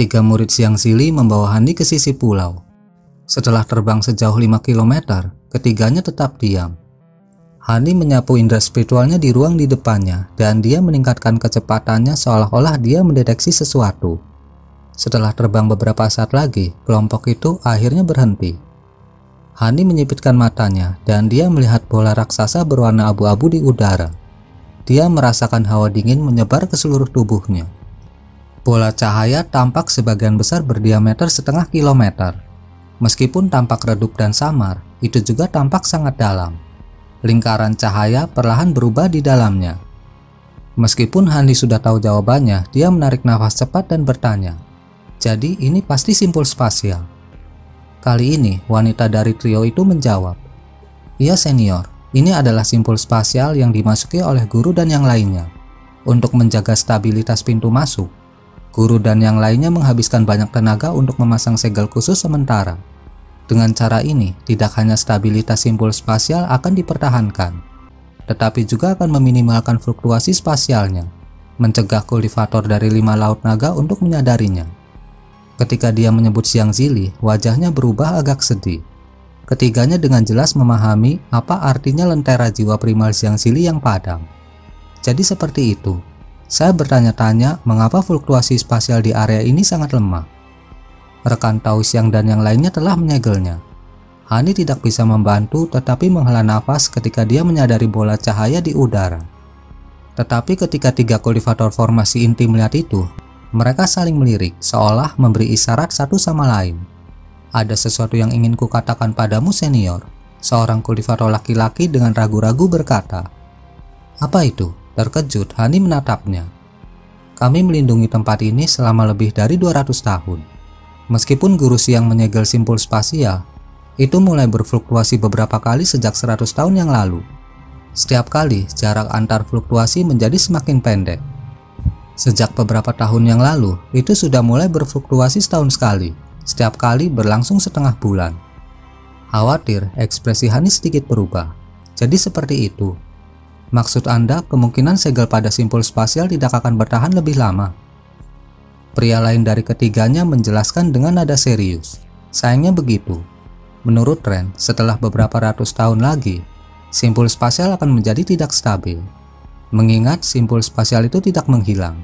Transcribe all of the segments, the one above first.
Ketiga murid Siang Sili membawa Hani ke sisi pulau. Setelah terbang sejauh 5 km, ketiganya tetap diam. Hani menyapu indera spiritualnya di ruang di depannya dan dia meningkatkan kecepatannya seolah-olah dia mendeteksi sesuatu. Setelah terbang beberapa saat lagi, kelompok itu akhirnya berhenti. Hani menyipitkan matanya dan dia melihat bola raksasa berwarna abu-abu di udara. Dia merasakan hawa dingin menyebar ke seluruh tubuhnya. Bola cahaya tampak sebagian besar berdiameter setengah kilometer. Meskipun tampak redup dan samar, itu juga tampak sangat dalam. Lingkaran cahaya perlahan berubah di dalamnya. Meskipun Hani sudah tahu jawabannya, dia menarik nafas cepat dan bertanya, "Jadi ini pasti simpul spasial." Kali ini, wanita dari trio itu menjawab, "Iya senior, ini adalah simpul spasial yang dimasuki oleh guru dan yang lainnya. Untuk menjaga stabilitas pintu masuk, guru dan yang lainnya menghabiskan banyak tenaga untuk memasang segel khusus sementara. Dengan cara ini, tidak hanya stabilitas simpul spasial akan dipertahankan, tetapi juga akan meminimalkan fluktuasi spasialnya, mencegah kultivator dari 5 laut naga untuk menyadarinya." Ketika dia menyebut Siang Sili, wajahnya berubah agak sedih. Ketiganya dengan jelas memahami apa artinya lentera jiwa primal Siang Sili yang padam. Jadi seperti itu. Saya bertanya-tanya mengapa fluktuasi spasial di area ini sangat lemah. Rekan Tao Xiang dan yang lainnya telah menyegelnya. Hani tidak bisa membantu tetapi menghela nafas ketika dia menyadari bola cahaya di udara. Tetapi ketika 3 kultivator formasi inti melihat itu, mereka saling melirik seolah memberi isyarat satu sama lain. "Ada sesuatu yang ingin kukatakan padamu senior," seorang kultivator laki-laki dengan ragu-ragu berkata. "Apa itu?" Terkejut, Hani menatapnya. "Kami melindungi tempat ini selama lebih dari 200 tahun. Meskipun guru Siang menyegel simpul spasial, itu mulai berfluktuasi beberapa kali sejak 100 tahun yang lalu. Setiap kali, jarak antar fluktuasi menjadi semakin pendek. Sejak beberapa tahun yang lalu, itu sudah mulai berfluktuasi setahun sekali, setiap kali berlangsung setengah bulan." Khawatir, ekspresi Hani sedikit berubah. "Jadi seperti itu. Maksud Anda, kemungkinan segel pada simpul spasial tidak akan bertahan lebih lama?" Pria lain dari ketiganya menjelaskan dengan nada serius. "Sayangnya begitu. Menurut Ren, setelah beberapa ratus tahun lagi, simpul spasial akan menjadi tidak stabil. Mengingat simpul spasial itu tidak menghilang.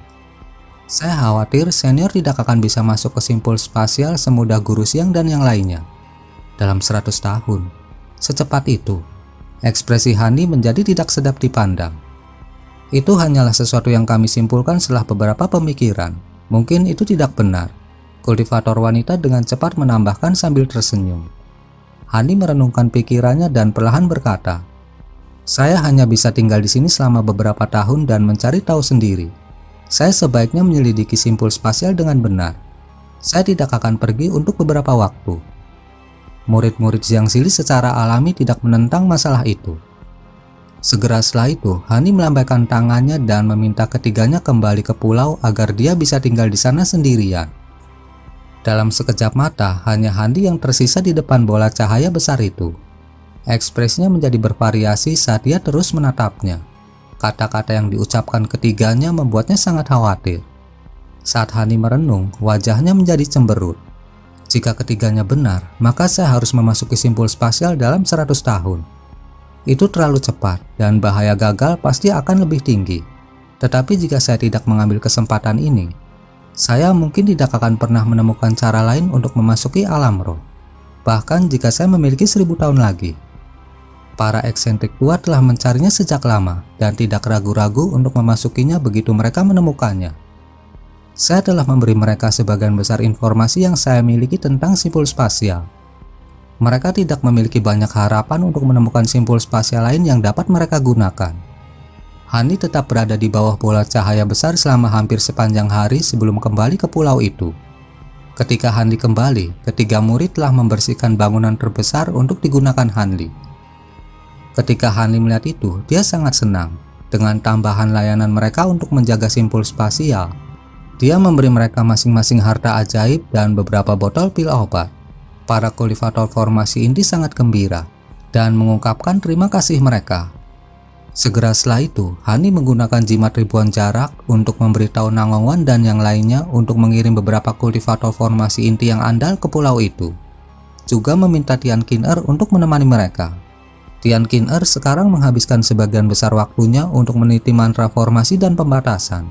Saya khawatir senior tidak akan bisa masuk ke simpul spasial semudah guru Siang dan yang lainnya. Dalam 100 tahun. Secepat itu." Ekspresi Hani menjadi tidak sedap dipandang. "Itu hanyalah sesuatu yang kami simpulkan setelah beberapa pemikiran. Mungkin itu tidak benar," kultivator wanita dengan cepat menambahkan sambil tersenyum. Hani merenungkan pikirannya dan perlahan berkata, "Saya hanya bisa tinggal di sini selama beberapa tahun dan mencari tahu sendiri. Saya sebaiknya menyelidiki simpul spasial dengan benar. Saya tidak akan pergi untuk beberapa waktu." Murid-murid Siang Sili secara alami tidak menentang masalah itu. Segera setelah itu, Hani melambaikan tangannya dan meminta ketiganya kembali ke pulau agar dia bisa tinggal di sana sendirian. Dalam sekejap mata, hanya Hani yang tersisa di depan bola cahaya besar itu. Ekspresinya menjadi bervariasi saat dia terus menatapnya. Kata-kata yang diucapkan ketiganya membuatnya sangat khawatir. Saat Hani merenung, wajahnya menjadi cemberut. Jika ketiganya benar, maka saya harus memasuki simpul spasial dalam 100 tahun. Itu terlalu cepat dan bahaya gagal pasti akan lebih tinggi. Tetapi jika saya tidak mengambil kesempatan ini, saya mungkin tidak akan pernah menemukan cara lain untuk memasuki alam roh. Bahkan jika saya memiliki 1000 tahun lagi. Para eksentrik tua telah mencarinya sejak lama dan tidak ragu-ragu untuk memasukinya begitu mereka menemukannya. Saya telah memberi mereka sebagian besar informasi yang saya miliki tentang simpul spasial. Mereka tidak memiliki banyak harapan untuk menemukan simpul spasial lain yang dapat mereka gunakan." Hani tetap berada di bawah bola cahaya besar selama hampir sepanjang hari sebelum kembali ke pulau itu. Ketika Hani kembali, ketiga murid telah membersihkan bangunan terbesar untuk digunakan Hanli. Ketika Hani melihat itu, dia sangat senang. Dengan tambahan layanan mereka untuk menjaga simpul spasial, dia memberi mereka masing-masing harta ajaib dan beberapa botol pil obat. Para kultivator formasi inti sangat gembira dan mengungkapkan terima kasih mereka. Segera setelah itu, Hani menggunakan jimat ribuan jarak untuk memberitahu Nangongwan dan yang lainnya untuk mengirim beberapa kultivator formasi inti yang andal ke pulau itu. Juga meminta Tian Qin-er untuk menemani mereka. Tian Qin-er sekarang menghabiskan sebagian besar waktunya untuk meneliti mantra formasi dan pembatasan.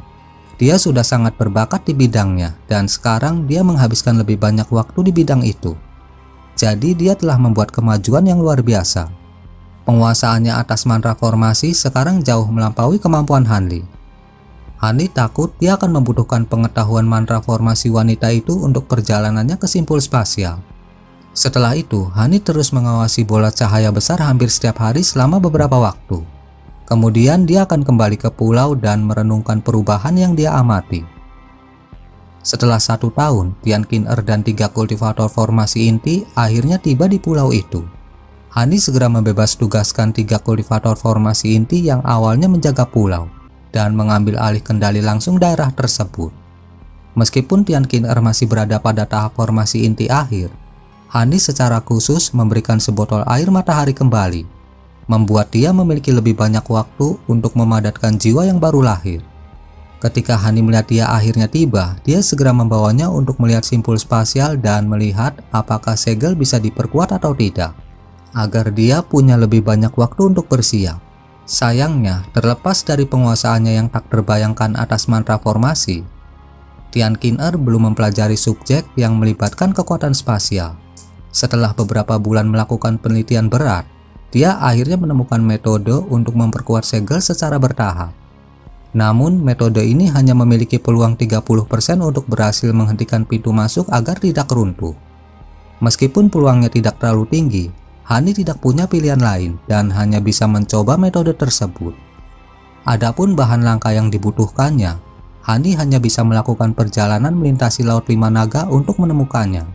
Dia sudah sangat berbakat di bidangnya dan sekarang dia menghabiskan lebih banyak waktu di bidang itu. Jadi dia telah membuat kemajuan yang luar biasa. Penguasaannya atas mantra formasi sekarang jauh melampaui kemampuan Hanli. Hanli takut dia akan membutuhkan pengetahuan mantra formasi wanita itu untuk perjalanannya ke simpul spasial. Setelah itu, Hanli terus mengawasi bola cahaya besar hampir setiap hari selama beberapa waktu. Kemudian dia akan kembali ke pulau dan merenungkan perubahan yang dia amati. Setelah 1 tahun, Tian Qin-er dan 3 kultivator formasi inti akhirnya tiba di pulau itu. Hanli segera membebas tugaskan 3 kultivator formasi inti yang awalnya menjaga pulau dan mengambil alih kendali langsung daerah tersebut. Meskipun Tian Qin-er masih berada pada tahap formasi inti akhir, Hanli secara khusus memberikan sebotol air matahari kembali, membuat dia memiliki lebih banyak waktu untuk memadatkan jiwa yang baru lahir. Ketika Hanli melihat dia akhirnya tiba, dia segera membawanya untuk melihat simpul spasial dan melihat apakah segel bisa diperkuat atau tidak, agar dia punya lebih banyak waktu untuk bersiap. Sayangnya, terlepas dari penguasaannya yang tak terbayangkan atas mantra formasi, Tian Qin-er belum mempelajari subjek yang melibatkan kekuatan spasial. Setelah beberapa bulan melakukan penelitian berat, dia akhirnya menemukan metode untuk memperkuat segel secara bertahap. Namun, metode ini hanya memiliki peluang 30% untuk berhasil menghentikan pintu masuk agar tidak runtuh. Meskipun peluangnya tidak terlalu tinggi, Hanli tidak punya pilihan lain dan hanya bisa mencoba metode tersebut. Adapun bahan langka yang dibutuhkannya, Hanli hanya bisa melakukan perjalanan melintasi Laut Lima Naga untuk menemukannya.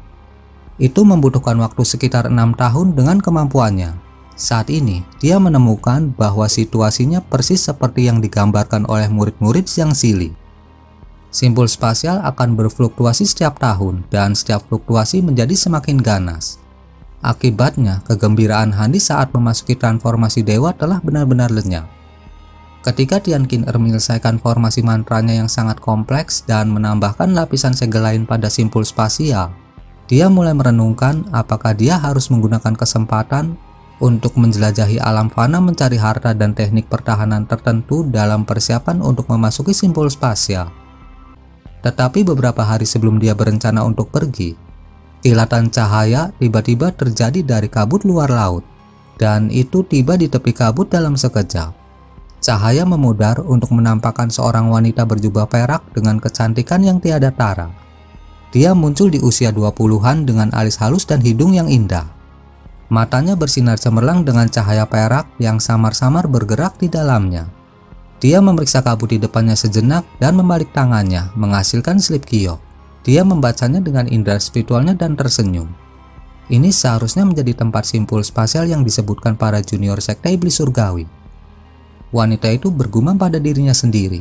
Itu membutuhkan waktu sekitar 6 tahun dengan kemampuannya. Saat ini, dia menemukan bahwa situasinya persis seperti yang digambarkan oleh murid-murid Zhang Xili. Simpul spasial akan berfluktuasi setiap tahun dan setiap fluktuasi menjadi semakin ganas. Akibatnya, kegembiraan Hanli saat memasuki transformasi dewa telah benar-benar lenyap. Ketika Tian Qin-er menyelesaikan formasi mantranya yang sangat kompleks dan menambahkan lapisan segel lain pada simpul spasial, dia mulai merenungkan apakah dia harus menggunakan kesempatan untuk menjelajahi alam fana mencari harta dan teknik pertahanan tertentu dalam persiapan untuk memasuki simpul spasial. Tetapi beberapa hari sebelum dia berencana untuk pergi, kilatan cahaya tiba-tiba terjadi dari kabut luar laut, dan itu tiba di tepi kabut dalam sekejap. Cahaya memudar untuk menampakkan seorang wanita berjubah perak dengan kecantikan yang tiada tara. Dia muncul di usia 20-an dengan alis halus dan hidung yang indah. Matanya bersinar cemerlang dengan cahaya perak yang samar-samar bergerak di dalamnya. Dia memeriksa kabut di depannya sejenak dan membalik tangannya, menghasilkan slip giok. Dia membacanya dengan indera spiritualnya dan tersenyum. Ini seharusnya menjadi tempat simpul spasial yang disebutkan para junior sekte iblis surgawi. Wanita itu bergumam pada dirinya sendiri.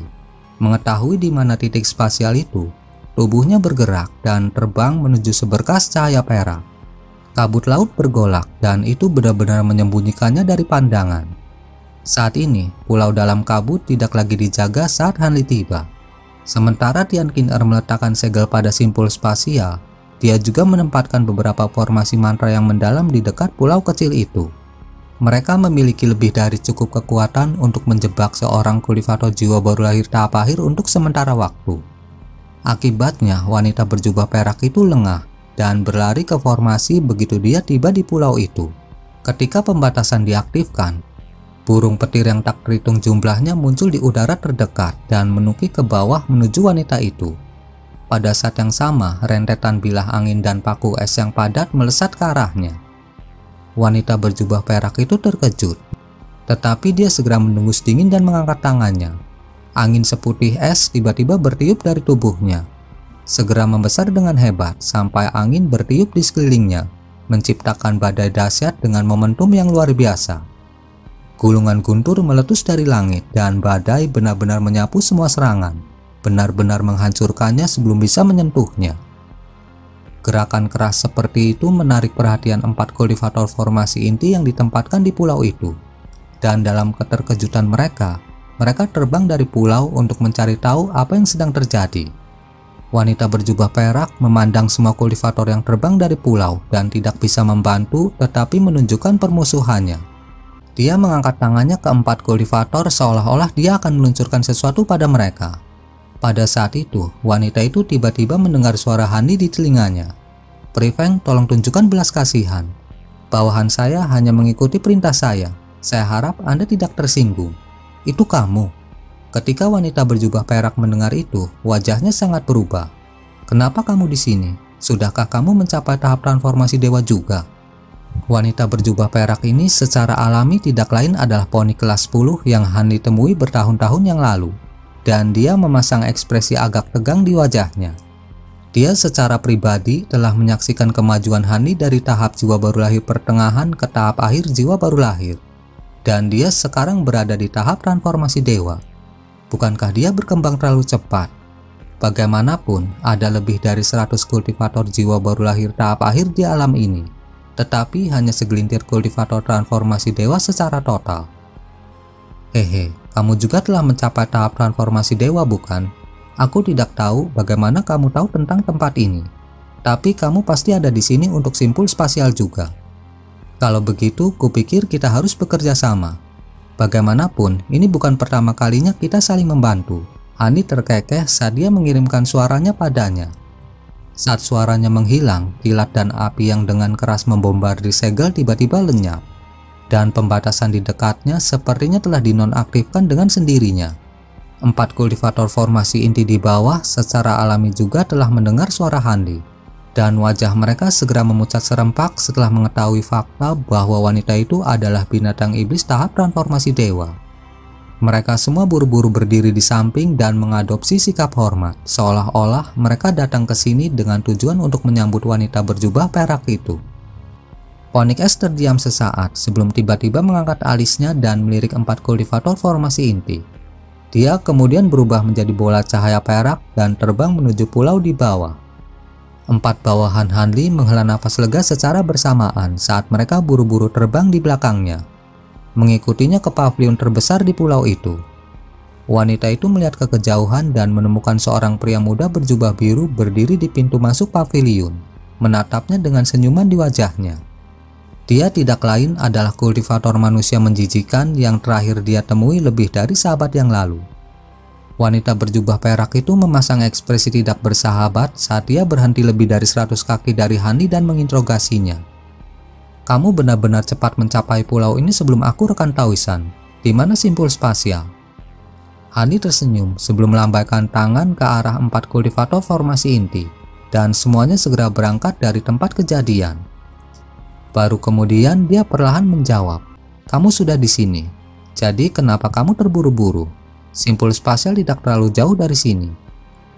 Mengetahui di mana titik spasial itu, tubuhnya bergerak dan terbang menuju seberkas cahaya perak. Kabut laut bergolak dan itu benar-benar menyembunyikannya dari pandangan. Saat ini, pulau dalam kabut tidak lagi dijaga saat Hanli tiba. Sementara Tian Qin-er meletakkan segel pada simpul spasial, dia juga menempatkan beberapa formasi mantra yang mendalam di dekat pulau kecil itu. Mereka memiliki lebih dari cukup kekuatan untuk menjebak seorang kultivator jiwa baru lahir tahap akhir untuk sementara waktu. Akibatnya, wanita berjubah perak itu lengah dan berlari ke formasi begitu dia tiba di pulau itu. Ketika pembatasan diaktifkan, burung petir yang tak terhitung jumlahnya muncul di udara terdekat dan menukik ke bawah menuju wanita itu. Pada saat yang sama, rentetan bilah angin dan paku es yang padat melesat ke arahnya. Wanita berjubah perak itu terkejut, tetapi dia segera mendengus dingin dan mengangkat tangannya. Angin seputih es tiba-tiba bertiup dari tubuhnya, segera membesar dengan hebat sampai angin bertiup di sekelilingnya, menciptakan badai dahsyat dengan momentum yang luar biasa. Gulungan guntur meletus dari langit dan badai benar-benar menyapu semua serangan, benar-benar menghancurkannya sebelum bisa menyentuhnya. Gerakan keras seperti itu menarik perhatian 4 kultivator formasi inti yang ditempatkan di pulau itu. dan dalam keterkejutan mereka terbang dari pulau untuk mencari tahu apa yang sedang terjadi. Wanita berjubah perak memandang semua kultivator yang terbang dari pulau dan tidak bisa membantu tetapi menunjukkan permusuhannya. Dia mengangkat tangannya ke 4 kultivator seolah-olah dia akan meluncurkan sesuatu pada mereka. Pada saat itu, wanita itu tiba-tiba mendengar suara Hani di telinganya. "Prefeng, tolong tunjukkan belas kasihan. Bawahan saya hanya mengikuti perintah saya. Saya harap Anda tidak tersinggung." "Itu kamu?" Ketika wanita berjubah perak mendengar itu, wajahnya sangat berubah. "Kenapa kamu di sini? Sudahkah kamu mencapai tahap transformasi dewa juga?" Wanita berjubah perak ini secara alami tidak lain adalah poni kelas 10 yang Han ditemui bertahun-tahun yang lalu, dan dia memasang ekspresi agak tegang di wajahnya. Dia secara pribadi telah menyaksikan kemajuan Hani dari tahap jiwa baru lahir pertengahan ke tahap akhir jiwa baru lahir, dan dia sekarang berada di tahap transformasi dewa. Bukankah dia berkembang terlalu cepat? Bagaimanapun, ada lebih dari 100 kultivator jiwa baru lahir tahap akhir di alam ini, tetapi hanya segelintir kultivator transformasi dewa secara total. "Hehe, kamu juga telah mencapai tahap transformasi dewa, bukan? Aku tidak tahu bagaimana kamu tahu tentang tempat ini, tapi kamu pasti ada di sini untuk simpul spasial juga. Kalau begitu, kupikir kita harus bekerja sama. Bagaimanapun, ini bukan pertama kalinya kita saling membantu." Hani terkekeh saat dia mengirimkan suaranya padanya. Saat suaranya menghilang, kilat dan api yang dengan keras membombardir segel tiba-tiba lenyap, dan pembatasan di dekatnya sepertinya telah dinonaktifkan dengan sendirinya. 4 kultivator formasi inti di bawah secara alami juga telah mendengar suara Hani, dan wajah mereka segera memucat serempak setelah mengetahui fakta bahwa wanita itu adalah binatang iblis tahap transformasi dewa. Mereka semua buru-buru berdiri di samping dan mengadopsi sikap hormat, seolah-olah mereka datang ke sini dengan tujuan untuk menyambut wanita berjubah perak itu. Onyx S terdiam sesaat sebelum tiba-tiba mengangkat alisnya dan melirik 4 kultivator formasi inti. Dia kemudian berubah menjadi bola cahaya perak dan terbang menuju pulau di bawah. 4 bawahan Hanli menghela nafas lega secara bersamaan saat mereka buru-buru terbang di belakangnya, mengikutinya ke pavilion terbesar di pulau itu. Wanita itu melihat ke kejauhan dan menemukan seorang pria muda berjubah biru berdiri di pintu masuk pavilion, menatapnya dengan senyuman di wajahnya. Dia tidak lain adalah kultivator manusia menjijikan yang terakhir dia temui lebih dari sahabat yang lalu. Wanita berjubah perak itu memasang ekspresi tidak bersahabat saat dia berhenti lebih dari 100 kaki dari Hani dan menginterogasinya. "Kamu benar-benar cepat mencapai pulau ini sebelum aku, rekan Taoisan. Di mana simpul spasial?" Hani tersenyum sebelum melambaikan tangan ke arah 4 kultivator formasi inti, dan semuanya segera berangkat dari tempat kejadian. Baru kemudian dia perlahan menjawab, "Kamu sudah di sini. Jadi kenapa kamu terburu-buru? Simpul spasial tidak terlalu jauh dari sini.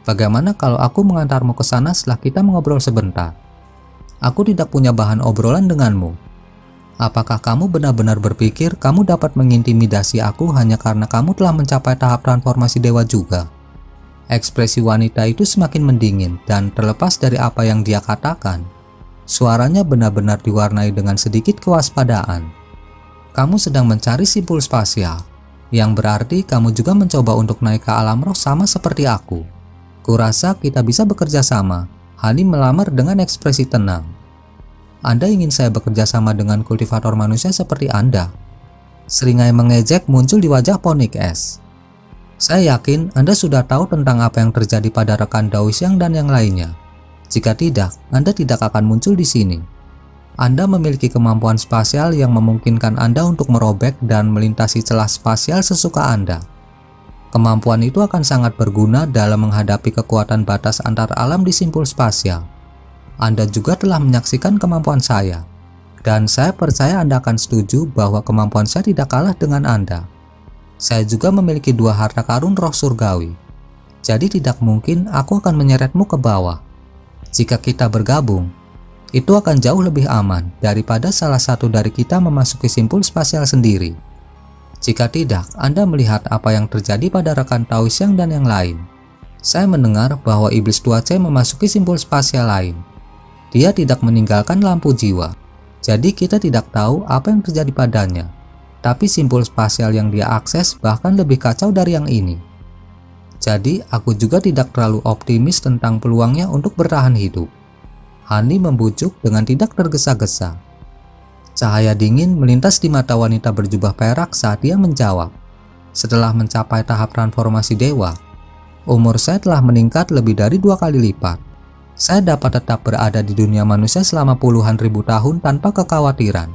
Bagaimana kalau aku mengantarmu ke sana setelah kita mengobrol sebentar? Aku tidak punya bahan obrolan denganmu. Apakah kamu benar-benar berpikir kamu dapat mengintimidasi aku hanya karena kamu telah mencapai tahap transformasi dewa juga?" Ekspresi wanita itu semakin mendingin dan terlepas dari apa yang dia katakan, suaranya benar-benar diwarnai dengan sedikit kewaspadaan. "Kamu sedang mencari simpul spasial, yang berarti kamu juga mencoba untuk naik ke alam roh sama seperti aku. Kurasa kita bisa bekerja sama." Hani melamar dengan ekspresi tenang. "Anda ingin saya bekerja sama dengan kultivator manusia seperti Anda?" Seringai mengejek muncul di wajah Onyx S. "Saya yakin Anda sudah tahu tentang apa yang terjadi pada rekan Daoxiang dan yang lainnya. Jika tidak, Anda tidak akan muncul di sini. Anda memiliki kemampuan spasial yang memungkinkan Anda untuk merobek dan melintasi celah spasial sesuka Anda. Kemampuan itu akan sangat berguna dalam menghadapi kekuatan batas antar alam di simpul spasial. Anda juga telah menyaksikan kemampuan saya, dan saya percaya Anda akan setuju bahwa kemampuan saya tidak kalah dengan Anda. Saya juga memiliki 2 harta karun roh surgawi, jadi tidak mungkin aku akan menyeretmu ke bawah. Jika kita bergabung, itu akan jauh lebih aman daripada salah satu dari kita memasuki simpul spasial sendiri. Jika tidak, Anda melihat apa yang terjadi pada rekan Taoixiang dan yang lain. Saya mendengar bahwa iblis 2C memasuki simpul spasial lain. Dia tidak meninggalkan lampu jiwa, jadi kita tidak tahu apa yang terjadi padanya. Tapi simpul spasial yang dia akses bahkan lebih kacau dari yang ini. Jadi aku juga tidak terlalu optimis tentang peluangnya untuk bertahan hidup. Hani membujuk dengan tidak tergesa-gesa. Cahaya dingin melintas di mata wanita berjubah perak saat dia menjawab. Setelah mencapai tahap transformasi dewa, umur saya telah meningkat lebih dari 2 kali lipat. Saya dapat tetap berada di dunia manusia selama puluhan ribu tahun tanpa kekhawatiran.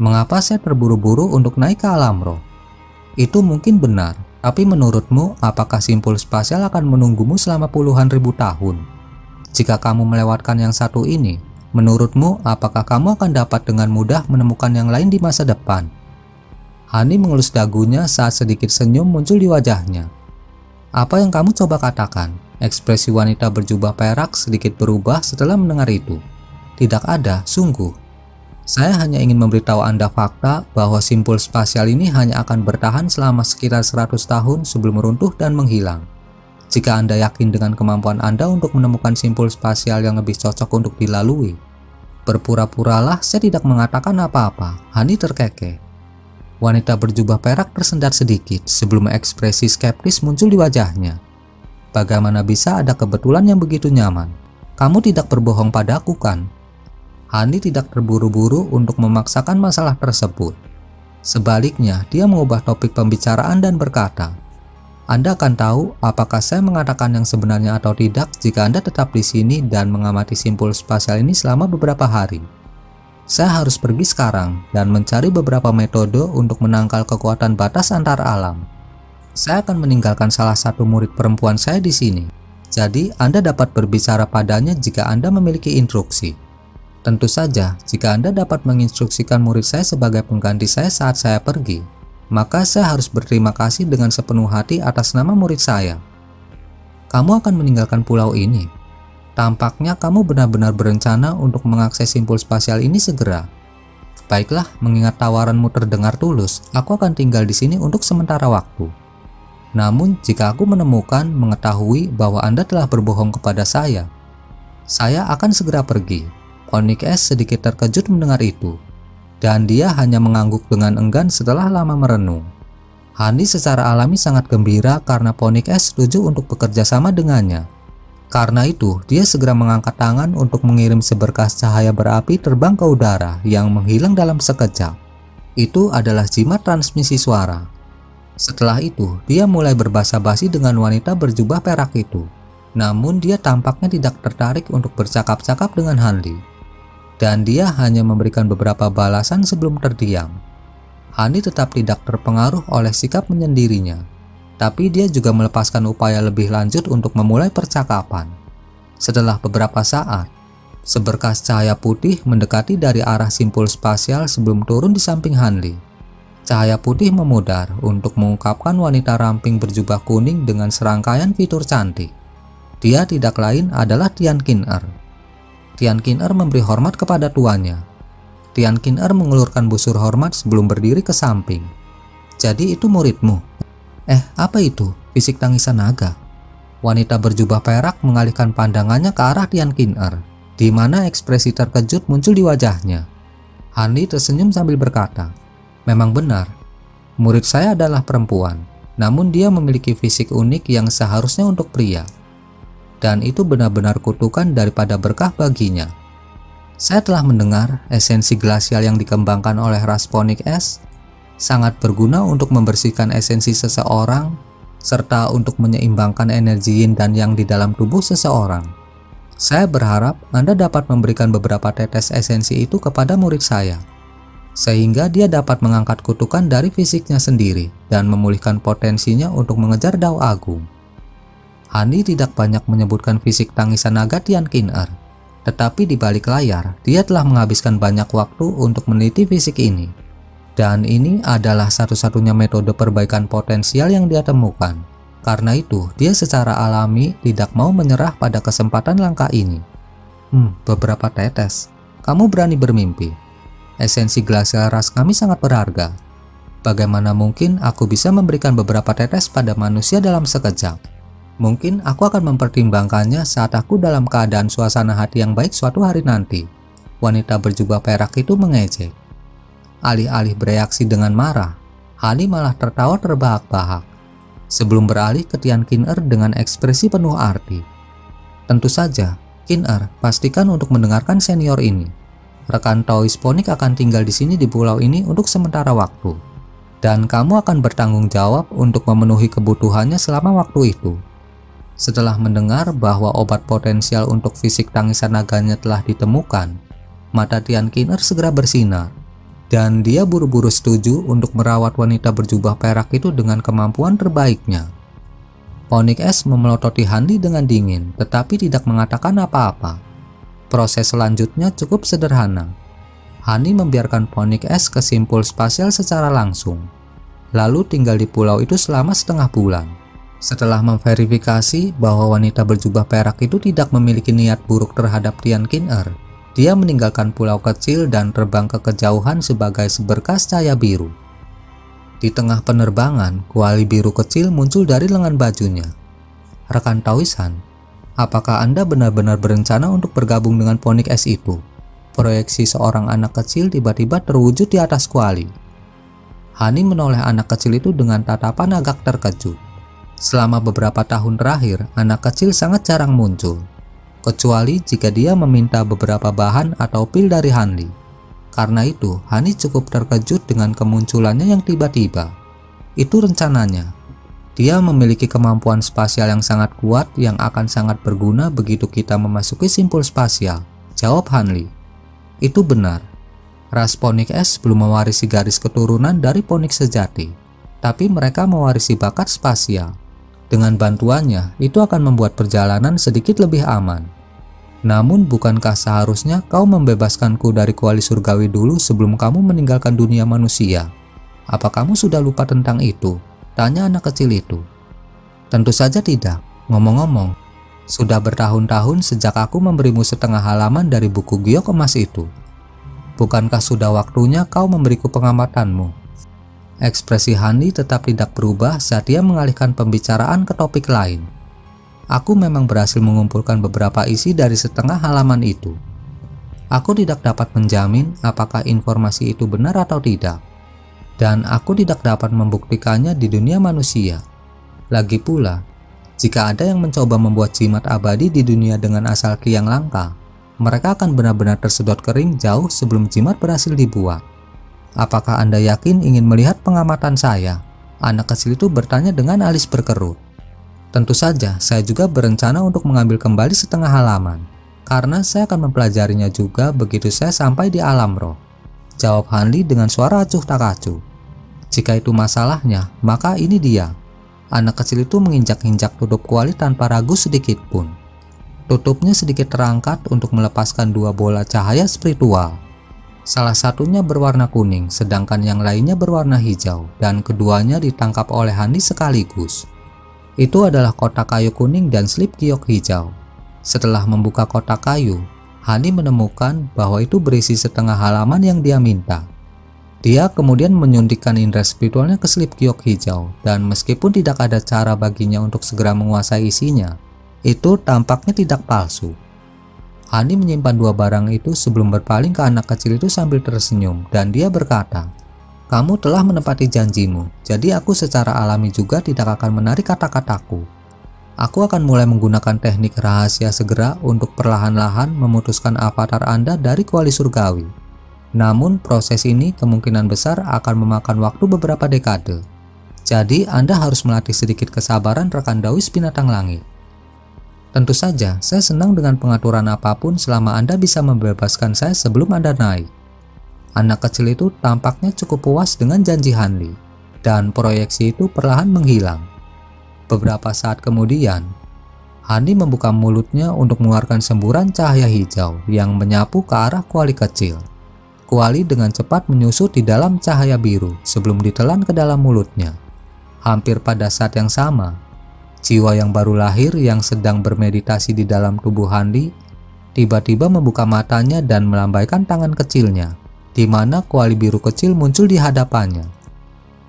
Mengapa saya terburu-buru untuk naik ke alam roh? Itu mungkin benar, tapi menurutmu apakah simpul spasial akan menunggumu selama puluhan ribu tahun? Jika kamu melewatkan yang satu ini, menurutmu apakah kamu akan dapat dengan mudah menemukan yang lain di masa depan? Hani mengelus dagunya saat sedikit senyum muncul di wajahnya. Apa yang kamu coba katakan? Ekspresi wanita berjubah perak sedikit berubah setelah mendengar itu. Tidak ada, sungguh. Saya hanya ingin memberitahu Anda fakta bahwa simpul spasial ini hanya akan bertahan selama sekitar 100 tahun sebelum runtuh dan menghilang. Jika Anda yakin dengan kemampuan Anda untuk menemukan simpul spasial yang lebih cocok untuk dilalui, berpura-puralah saya tidak mengatakan apa-apa. Hani terkekeh. Wanita berjubah perak tersendat sedikit sebelum ekspresi skeptis muncul di wajahnya. Bagaimana bisa ada kebetulan yang begitu nyaman? Kamu tidak berbohong padaku, kan? Hani tidak terburu-buru untuk memaksakan masalah tersebut. Sebaliknya, dia mengubah topik pembicaraan dan berkata, Anda akan tahu apakah saya mengatakan yang sebenarnya atau tidak jika Anda tetap di sini dan mengamati simpul spasial ini selama beberapa hari. Saya harus pergi sekarang dan mencari beberapa metode untuk menangkal kekuatan batas antar alam. Saya akan meninggalkan salah satu murid perempuan saya di sini. Jadi, Anda dapat berbicara padanya jika Anda memiliki instruksi. Tentu saja, jika Anda dapat menginstruksikan murid saya sebagai pengganti saya saat saya pergi, maka saya harus berterima kasih dengan sepenuh hati atas nama murid saya. Kamu akan meninggalkan pulau ini. Tampaknya kamu benar-benar berencana untuk mengakses simpul spasial ini segera. Baiklah, mengingat tawaranmu terdengar tulus, aku akan tinggal di sini untuk sementara waktu. Namun, jika aku mengetahui bahwa Anda telah berbohong kepada saya akan segera pergi. Onyx S sedikit terkejut mendengar itu, dan dia hanya mengangguk dengan enggan setelah lama merenung. Hani secara alami sangat gembira karena Onyx S setuju untuk bekerja sama dengannya. Karena itu, dia segera mengangkat tangan untuk mengirim seberkas cahaya berapi terbang ke udara yang menghilang dalam sekejap. Itu adalah jimat transmisi suara. Setelah itu, dia mulai berbasa-basi dengan wanita berjubah perak itu. Namun dia tampaknya tidak tertarik untuk bercakap-cakap dengan Hani. Dan dia hanya memberikan beberapa balasan sebelum terdiam. Hani tetap tidak terpengaruh oleh sikap menyendirinya, tapi dia juga melepaskan upaya lebih lanjut untuk memulai percakapan. Setelah beberapa saat, seberkas cahaya putih mendekati dari arah simpul spasial sebelum turun di samping Hanli. Cahaya putih memudar untuk mengungkapkan wanita ramping berjubah kuning dengan serangkaian fitur cantik. Dia tidak lain adalah Tian Qin-er. Tian Qin-er memberi hormat kepada tuannya. Tian Qin-er mengulurkan busur hormat sebelum berdiri ke samping. Jadi itu muridmu? Apa itu? Fisik tangisan naga. Wanita berjubah perak mengalihkan pandangannya ke arah Tian Qin-er, di mana ekspresi terkejut muncul di wajahnya. Hani tersenyum sambil berkata, memang benar, murid saya adalah perempuan, namun dia memiliki fisik unik yang seharusnya untuk pria. Dan itu benar-benar kutukan daripada berkah baginya. Saya telah mendengar esensi glasial yang dikembangkan oleh ras Onyx S sangat berguna untuk membersihkan esensi seseorang serta untuk menyeimbangkan energi yin dan yang di dalam tubuh seseorang. Saya berharap Anda dapat memberikan beberapa tetes esensi itu kepada murid saya, sehingga dia dapat mengangkat kutukan dari fisiknya sendiri dan memulihkan potensinya untuk mengejar dao agung. Hani tidak banyak menyebutkan fisik tangisan naga Tian Qin-er, tetapi di balik layar, dia telah menghabiskan banyak waktu untuk meneliti fisik ini. Dan ini adalah satu-satunya metode perbaikan potensial yang dia temukan. Karena itu, dia secara alami tidak mau menyerah pada kesempatan langka ini. Beberapa tetes. Kamu berani bermimpi. Esensi glasial ras kami sangat berharga. Bagaimana mungkin aku bisa memberikan beberapa tetes pada manusia dalam sekejap? Mungkin aku akan mempertimbangkannya saat aku dalam keadaan suasana hati yang baik suatu hari nanti. Wanita berjubah perak itu mengejek. Alih-alih bereaksi dengan marah, Hani malah tertawa terbahak-bahak sebelum beralih ke Tian Qin-er dengan ekspresi penuh arti. Tentu saja, Qin-er, pastikan untuk mendengarkan senior ini. Rekan Taoist Phoenix akan tinggal di sini di pulau ini untuk sementara waktu, dan kamu akan bertanggung jawab untuk memenuhi kebutuhannya selama waktu itu. Setelah mendengar bahwa obat potensial untuk fisik tangisan naganya telah ditemukan, mata Tian Qin-er segera bersinar, dan dia buru-buru setuju untuk merawat wanita berjubah perak itu dengan kemampuan terbaiknya. Phoenix S memelototi Hani dengan dingin, tetapi tidak mengatakan apa-apa. Proses selanjutnya cukup sederhana. Hani membiarkan Phoenix S ke simpul spasial secara langsung, lalu tinggal di pulau itu selama setengah bulan. Setelah memverifikasi bahwa wanita berjubah perak itu tidak memiliki niat buruk terhadap Tian Qin-er, dia meninggalkan pulau kecil dan terbang ke kejauhan sebagai seberkas cahaya biru. Di tengah penerbangan, kuali biru kecil muncul dari lengan bajunya. Rekan Taoisan, apakah Anda benar-benar berencana untuk bergabung dengan Phoenix S itu? Proyeksi seorang anak kecil tiba-tiba terwujud di atas kuali. Hani menoleh anak kecil itu dengan tatapan agak terkejut. Selama beberapa tahun terakhir, anak kecil sangat jarang muncul, kecuali jika dia meminta beberapa bahan atau pil dari Hanli. Karena itu, Hani cukup terkejut dengan kemunculannya yang tiba-tiba. Itu rencananya. Dia memiliki kemampuan spasial yang sangat kuat yang akan sangat berguna begitu kita memasuki simpul spasial, jawab Hanli. Itu benar. Ras Phoenix S belum mewarisi garis keturunan dari Phoenix sejati, tapi mereka mewarisi bakat spasial. Dengan bantuannya, itu akan membuat perjalanan sedikit lebih aman. Namun, bukankah seharusnya kau membebaskanku dari kuali surgawi dulu sebelum kamu meninggalkan dunia manusia? Apa kamu sudah lupa tentang itu? Tanya anak kecil itu. Tentu saja tidak. Ngomong-ngomong, sudah bertahun-tahun sejak aku memberimu setengah halaman dari buku giok emas itu. Bukankah sudah waktunya kau memberiku pengamatanmu? Ekspresi Hani tetap tidak berubah saat dia mengalihkan pembicaraan ke topik lain. Aku memang berhasil mengumpulkan beberapa isi dari setengah halaman itu. Aku tidak dapat menjamin apakah informasi itu benar atau tidak, dan aku tidak dapat membuktikannya di dunia manusia. Lagi pula, jika ada yang mencoba membuat jimat abadi di dunia dengan asal ki yang langka, mereka akan benar-benar tersedot kering jauh sebelum jimat berhasil dibuat. Apakah Anda yakin ingin melihat pengamatan saya? Anak kecil itu bertanya dengan alis berkerut. Tentu saja, saya juga berencana untuk mengambil kembali setengah halaman, karena saya akan mempelajarinya juga begitu saya sampai di alam roh, jawab Hanli dengan suara acuh tak acuh. Jika itu masalahnya, maka ini dia. Anak kecil itu menginjak-injak tutup kuali tanpa ragu sedikit pun. Tutupnya sedikit terangkat untuk melepaskan dua bola cahaya spiritual. Salah satunya berwarna kuning, sedangkan yang lainnya berwarna hijau, dan keduanya ditangkap oleh Hani sekaligus. Itu adalah kotak kayu kuning dan slip giok hijau. Setelah membuka kotak kayu, Hani menemukan bahwa itu berisi setengah halaman yang dia minta. Dia kemudian menyuntikkan indera spiritualnya ke slip giok hijau, dan meskipun tidak ada cara baginya untuk segera menguasai isinya, itu tampaknya tidak palsu. Hani menyimpan dua barang itu sebelum berpaling ke anak kecil itu sambil tersenyum, dan dia berkata, "Kamu telah menepati janjimu, jadi aku secara alami juga tidak akan menarik kata-kataku. Aku akan mulai menggunakan teknik rahasia segera untuk perlahan-lahan memutuskan avatar Anda dari kuali surgawi. Namun proses ini kemungkinan besar akan memakan waktu beberapa dekade. Jadi Anda harus melatih sedikit kesabaran rekan Dawis binatang langit. Tentu saja, saya senang dengan pengaturan apapun selama Anda bisa membebaskan saya sebelum Anda naik." Anak kecil itu tampaknya cukup puas dengan janji Hanli, dan proyeksi itu perlahan menghilang. Beberapa saat kemudian, Hani membuka mulutnya untuk mengeluarkan semburan cahaya hijau yang menyapu ke arah kuali kecil. Kuali dengan cepat menyusut di dalam cahaya biru sebelum ditelan ke dalam mulutnya. Hampir pada saat yang sama, jiwa yang baru lahir yang sedang bermeditasi di dalam tubuh Hanli tiba-tiba membuka matanya dan melambaikan tangan kecilnya, di mana kuali biru kecil muncul di hadapannya.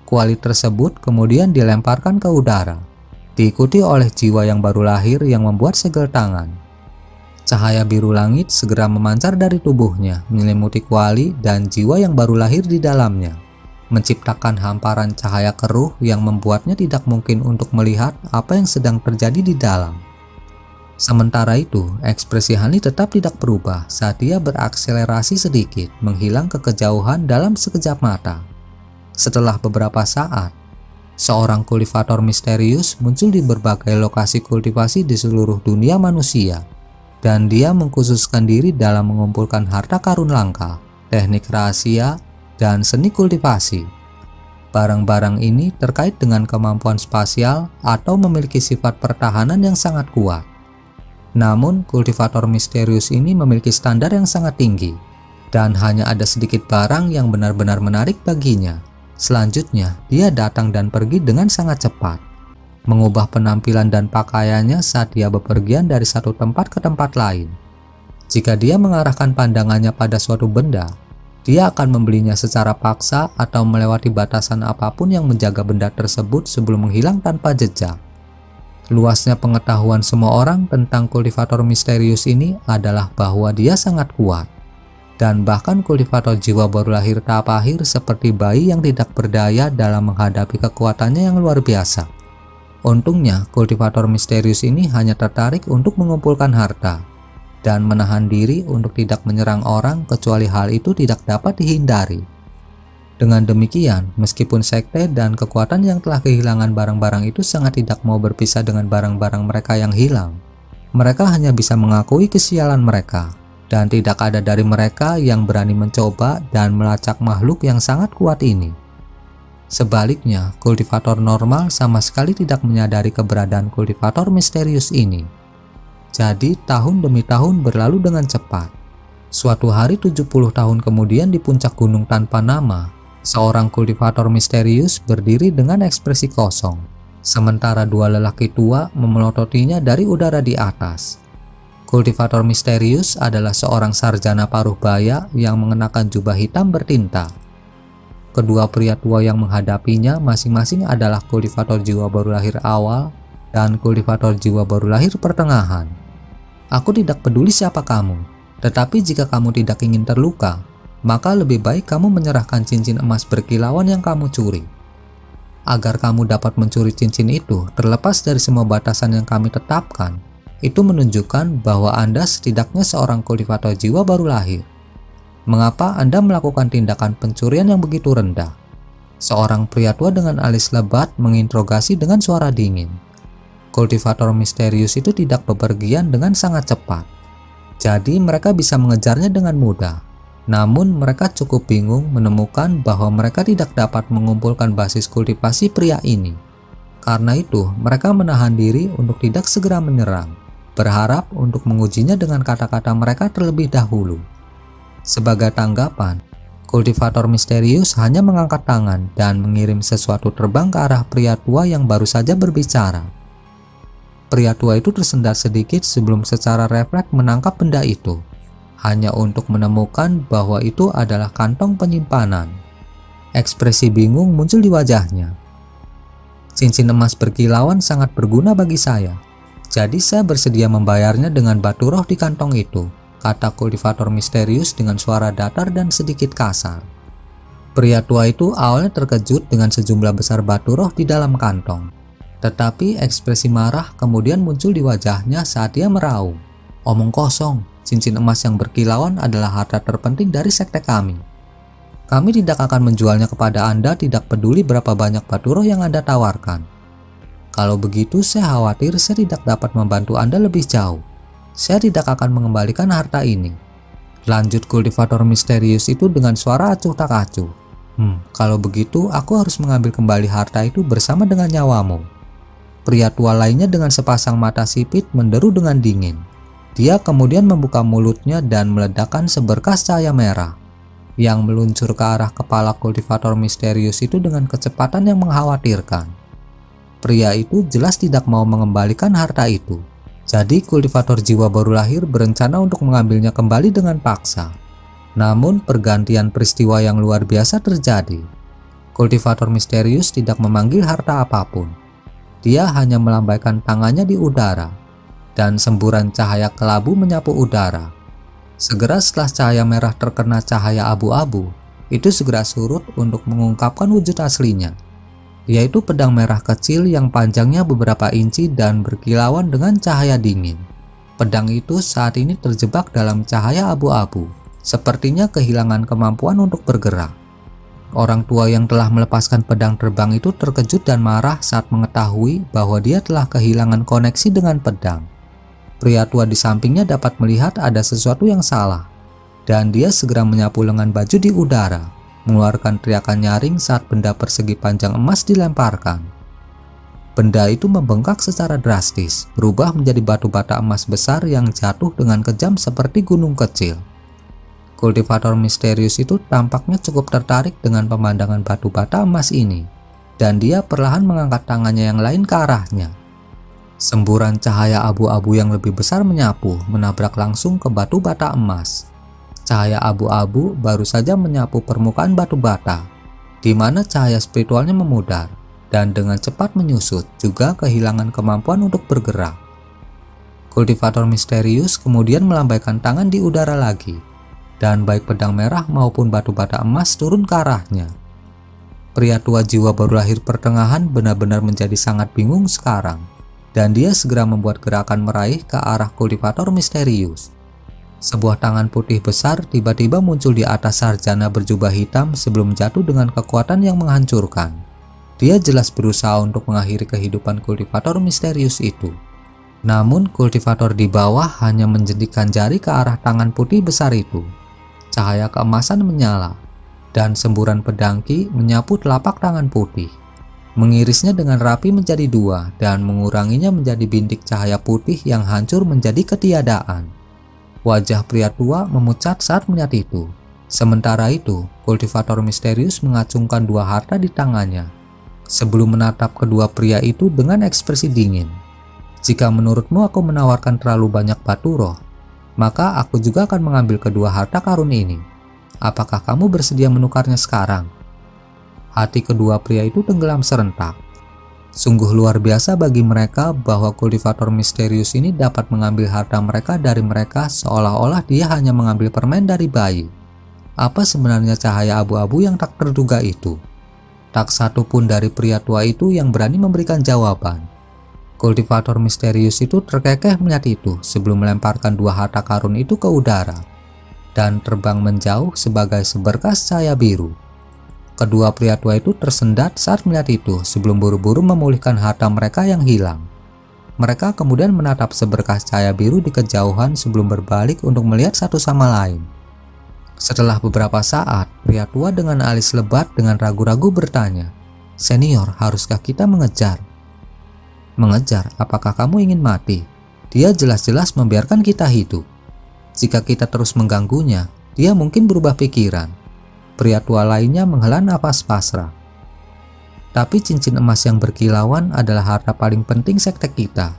Kuali tersebut kemudian dilemparkan ke udara, diikuti oleh jiwa yang baru lahir yang membuat segel tangan. Cahaya biru langit segera memancar dari tubuhnya, menyelimuti kuali dan jiwa yang baru lahir di dalamnya, menciptakan hamparan cahaya keruh yang membuatnya tidak mungkin untuk melihat apa yang sedang terjadi di dalam. Sementara itu, ekspresi Hani tetap tidak berubah saat dia berakselerasi sedikit, menghilang ke kejauhan dalam sekejap mata. Setelah beberapa saat, seorang kultivator misterius muncul di berbagai lokasi kultivasi di seluruh dunia manusia, dan dia mengkhususkan diri dalam mengumpulkan harta karun langka, teknik rahasia, dan seni kultivasi. Barang-barang ini terkait dengan kemampuan spasial atau memiliki sifat pertahanan yang sangat kuat. Namun, kultivator misterius ini memiliki standar yang sangat tinggi, dan hanya ada sedikit barang yang benar-benar menarik baginya. Selanjutnya, dia datang dan pergi dengan sangat cepat, mengubah penampilan dan pakaiannya saat dia bepergian dari satu tempat ke tempat lain. Jika dia mengarahkan pandangannya pada suatu benda, dia akan membelinya secara paksa atau melewati batasan apapun yang menjaga benda tersebut sebelum menghilang tanpa jejak. Luasnya pengetahuan semua orang tentang kultivator misterius ini adalah bahwa dia sangat kuat, dan bahkan kultivator jiwa baru lahir tahap akhir seperti bayi yang tidak berdaya dalam menghadapi kekuatannya yang luar biasa. Untungnya, kultivator misterius ini hanya tertarik untuk mengumpulkan harta dan menahan diri untuk tidak menyerang orang kecuali hal itu tidak dapat dihindari. Dengan demikian, meskipun sekte dan kekuatan yang telah kehilangan barang-barang itu sangat tidak mau berpisah dengan barang-barang mereka yang hilang, mereka hanya bisa mengakui kesialan mereka, dan tidak ada dari mereka yang berani mencoba dan melacak makhluk yang sangat kuat ini. Sebaliknya, kultivator normal sama sekali tidak menyadari keberadaan kultivator misterius ini. Jadi, tahun demi tahun berlalu dengan cepat. Suatu hari 70 tahun kemudian di puncak gunung tanpa nama, seorang kultivator misterius berdiri dengan ekspresi kosong, sementara dua lelaki tua memelototinya dari udara di atas. Kultivator misterius adalah seorang sarjana paruh baya yang mengenakan jubah hitam bertinta. Kedua pria tua yang menghadapinya masing-masing adalah kultivator jiwa baru lahir awal dan kultivator jiwa baru lahir pertengahan. Aku tidak peduli siapa kamu, tetapi jika kamu tidak ingin terluka, maka lebih baik kamu menyerahkan cincin emas berkilauan yang kamu curi. Agar kamu dapat mencuri cincin itu terlepas dari semua batasan yang kami tetapkan, itu menunjukkan bahwa Anda setidaknya seorang kultivator jiwa baru lahir. Mengapa Anda melakukan tindakan pencurian yang begitu rendah? Seorang pria tua dengan alis lebat menginterogasi dengan suara dingin. Kultivator misterius itu tidak bepergian dengan sangat cepat, jadi mereka bisa mengejarnya dengan mudah. Namun mereka cukup bingung menemukan bahwa mereka tidak dapat mengumpulkan basis kultivasi pria ini. Karena itu, mereka menahan diri untuk tidak segera menyerang, berharap untuk mengujinya dengan kata-kata mereka terlebih dahulu. Sebagai tanggapan, kultivator misterius hanya mengangkat tangan dan mengirim sesuatu terbang ke arah pria tua yang baru saja berbicara. Pria tua itu tersendat sedikit sebelum secara refleks menangkap benda itu, hanya untuk menemukan bahwa itu adalah kantong penyimpanan. Ekspresi bingung muncul di wajahnya. Cincin emas berkilauan sangat berguna bagi saya, jadi saya bersedia membayarnya dengan batu roh di kantong itu, kata kultivator misterius dengan suara datar dan sedikit kasar. Pria tua itu awalnya terkejut dengan sejumlah besar batu roh di dalam kantong, tetapi ekspresi marah kemudian muncul di wajahnya saat dia meraung. Omong kosong. Cincin emas yang berkilauan adalah harta terpenting dari sekte kami. Kami tidak akan menjualnya kepada Anda tidak peduli berapa banyak batu roh yang Anda tawarkan. Kalau begitu, saya khawatir saya tidak dapat membantu Anda lebih jauh. Saya tidak akan mengembalikan harta ini. Lanjut kultivator misterius itu dengan suara acuh tak acuh. Kalau begitu, aku harus mengambil kembali harta itu bersama dengan nyawamu. Pria tua lainnya dengan sepasang mata sipit menderu dengan dingin. Dia kemudian membuka mulutnya dan meledakkan seberkas cahaya merah yang meluncur ke arah kepala kultivator misterius itu dengan kecepatan yang mengkhawatirkan. Pria itu jelas tidak mau mengembalikan harta itu. Jadi kultivator jiwa baru lahir berencana untuk mengambilnya kembali dengan paksa. Namun pergantian peristiwa yang luar biasa terjadi. Kultivator misterius tidak memanggil harta apapun. Dia hanya melambaikan tangannya di udara. dan semburan cahaya kelabu menyapu udara. Segera setelah cahaya merah terkena cahaya abu-abu, itu segera surut untuk mengungkapkan wujud aslinya, yaitu pedang merah kecil yang panjangnya beberapa inci dan berkilauan dengan cahaya dingin. Pedang itu saat ini terjebak dalam cahaya abu-abu, sepertinya kehilangan kemampuan untuk bergerak. Orang tua yang telah melepaskan pedang terbang itu terkejut dan marah saat mengetahui bahwa dia telah kehilangan koneksi dengan pedang. Pria tua di sampingnya dapat melihat ada sesuatu yang salah, dan dia segera menyapu lengan baju di udara, mengeluarkan teriakan nyaring saat benda persegi panjang emas dilemparkan. Benda itu membengkak secara drastis, berubah menjadi batu bata emas besar yang jatuh dengan kejam seperti gunung kecil. Kultivator misterius itu tampaknya cukup tertarik dengan pemandangan batu bata emas ini, dan dia perlahan mengangkat tangannya yang lain ke arahnya. Semburan cahaya abu-abu yang lebih besar menyapu, menabrak langsung ke batu bata emas. Cahaya abu-abu baru saja menyapu permukaan batu bata, di mana cahaya spiritualnya memudar, dan dengan cepat menyusut, juga kehilangan kemampuan untuk bergerak. Kultivator misterius kemudian melambaikan tangan di udara lagi, dan baik pedang merah maupun batu bata emas turun ke arahnya. Pria tua jiwa baru lahir pertengahan benar-benar menjadi sangat bingung sekarang, dan dia segera membuat gerakan meraih ke arah kultivator misterius. Sebuah tangan putih besar tiba-tiba muncul di atas sarjana berjubah hitam sebelum jatuh dengan kekuatan yang menghancurkan. Dia jelas berusaha untuk mengakhiri kehidupan kultivator misterius itu. Namun kultivator di bawah hanya menjentikan jari ke arah tangan putih besar itu. Cahaya keemasan menyala, dan semburan pedangki menyapu telapak tangan putih, mengirisnya dengan rapi menjadi dua dan menguranginya menjadi bintik cahaya putih yang hancur menjadi ketiadaan. Wajah pria tua memucat saat melihat itu. Sementara itu, kultivator misterius mengacungkan dua harta di tangannya, sebelum menatap kedua pria itu dengan ekspresi dingin. Jika menurutmu aku menawarkan terlalu banyak batu roh, maka aku juga akan mengambil kedua harta karun ini. Apakah kamu bersedia menukarnya sekarang? Hati kedua pria itu tenggelam serentak. Sungguh luar biasa bagi mereka bahwa kultivator misterius ini dapat mengambil harta mereka dari mereka seolah-olah dia hanya mengambil permen dari bayi. Apa sebenarnya cahaya abu-abu yang tak terduga itu? Tak satu pun dari pria tua itu yang berani memberikan jawaban. Kultivator misterius itu terkekeh melihat itu sebelum melemparkan dua harta karun itu ke udara dan terbang menjauh sebagai seberkas cahaya biru. Kedua pria tua itu tersendat saat melihat itu sebelum buru-buru memulihkan harta mereka yang hilang. Mereka kemudian menatap seberkas cahaya biru di kejauhan sebelum berbalik untuk melihat satu sama lain. Setelah beberapa saat, pria tua dengan alis lebat dengan ragu-ragu bertanya, "Senior, haruskah kita mengejar?" "Mengejar? Apakah kamu ingin mati? Dia jelas-jelas membiarkan kita hidup. Jika kita terus mengganggunya, dia mungkin berubah pikiran." Pria tua lainnya menghela nafas pasrah. "Tapi cincin emas yang berkilauan adalah harta paling penting sekte kita.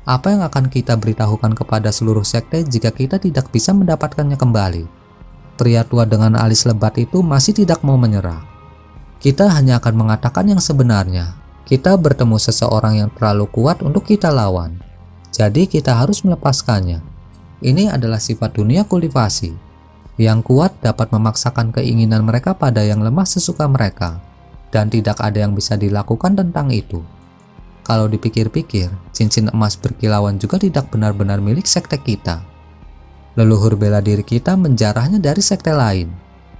Apa yang akan kita beritahukan kepada seluruh sekte jika kita tidak bisa mendapatkannya kembali?" Pria tua dengan alis lebat itu masih tidak mau menyerah. "Kita hanya akan mengatakan yang sebenarnya. Kita bertemu seseorang yang terlalu kuat untuk kita lawan. Jadi kita harus melepaskannya. Ini adalah sifat dunia kultivasi. Yang kuat dapat memaksakan keinginan mereka pada yang lemah sesuka mereka, dan tidak ada yang bisa dilakukan tentang itu. Kalau dipikir-pikir, cincin emas berkilauan juga tidak benar-benar milik sekte kita. Leluhur bela diri kita menjarahnya dari sekte lain.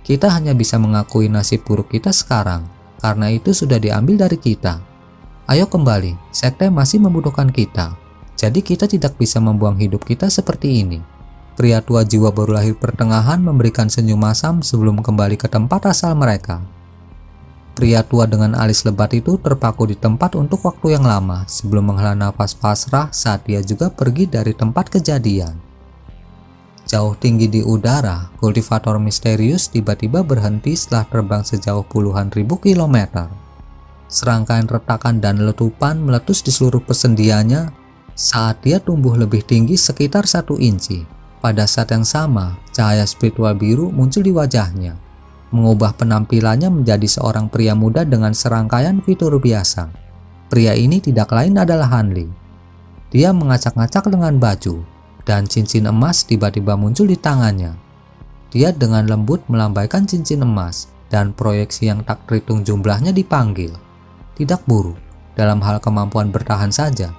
Kita hanya bisa mengakui nasib buruk kita sekarang, karena itu sudah diambil dari kita. Ayo kembali, sekte masih membutuhkan kita. Jadi kita tidak bisa membuang hidup kita seperti ini." Pria tua jiwa baru lahir pertengahan memberikan senyum masam sebelum kembali ke tempat asal mereka. Pria tua dengan alis lebat itu terpaku di tempat untuk waktu yang lama sebelum menghela nafas pasrah saat dia juga pergi dari tempat kejadian. Jauh tinggi di udara, kultivator misterius tiba-tiba berhenti setelah terbang sejauh puluhan ribu kilometer. Serangkaian retakan dan letupan meletus di seluruh persendiannya saat dia tumbuh lebih tinggi sekitar 1 inci. Pada saat yang sama, cahaya spiritual biru muncul di wajahnya, mengubah penampilannya menjadi seorang pria muda dengan serangkaian fitur biasa. Pria ini tidak lain adalah Hanli. Dia mengacak-ngacak lengan baju, dan cincin emas tiba-tiba muncul di tangannya. Dia dengan lembut melambaikan cincin emas, dan proyeksi yang tak terhitung jumlahnya dipanggil. Tidak buruk, dalam hal kemampuan bertahan saja.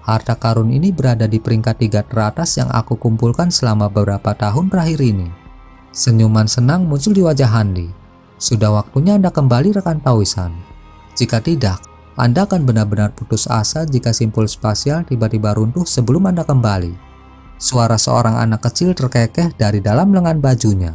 Harta karun ini berada di peringkat 3 teratas yang aku kumpulkan selama beberapa tahun terakhir ini. Senyuman senang muncul di wajah Handi. Sudah waktunya Anda kembali, rekan Taoisan. Jika tidak, Anda akan benar-benar putus asa jika simpul spasial tiba-tiba runtuh sebelum Anda kembali. Suara seorang anak kecil terkekeh dari dalam lengan bajunya.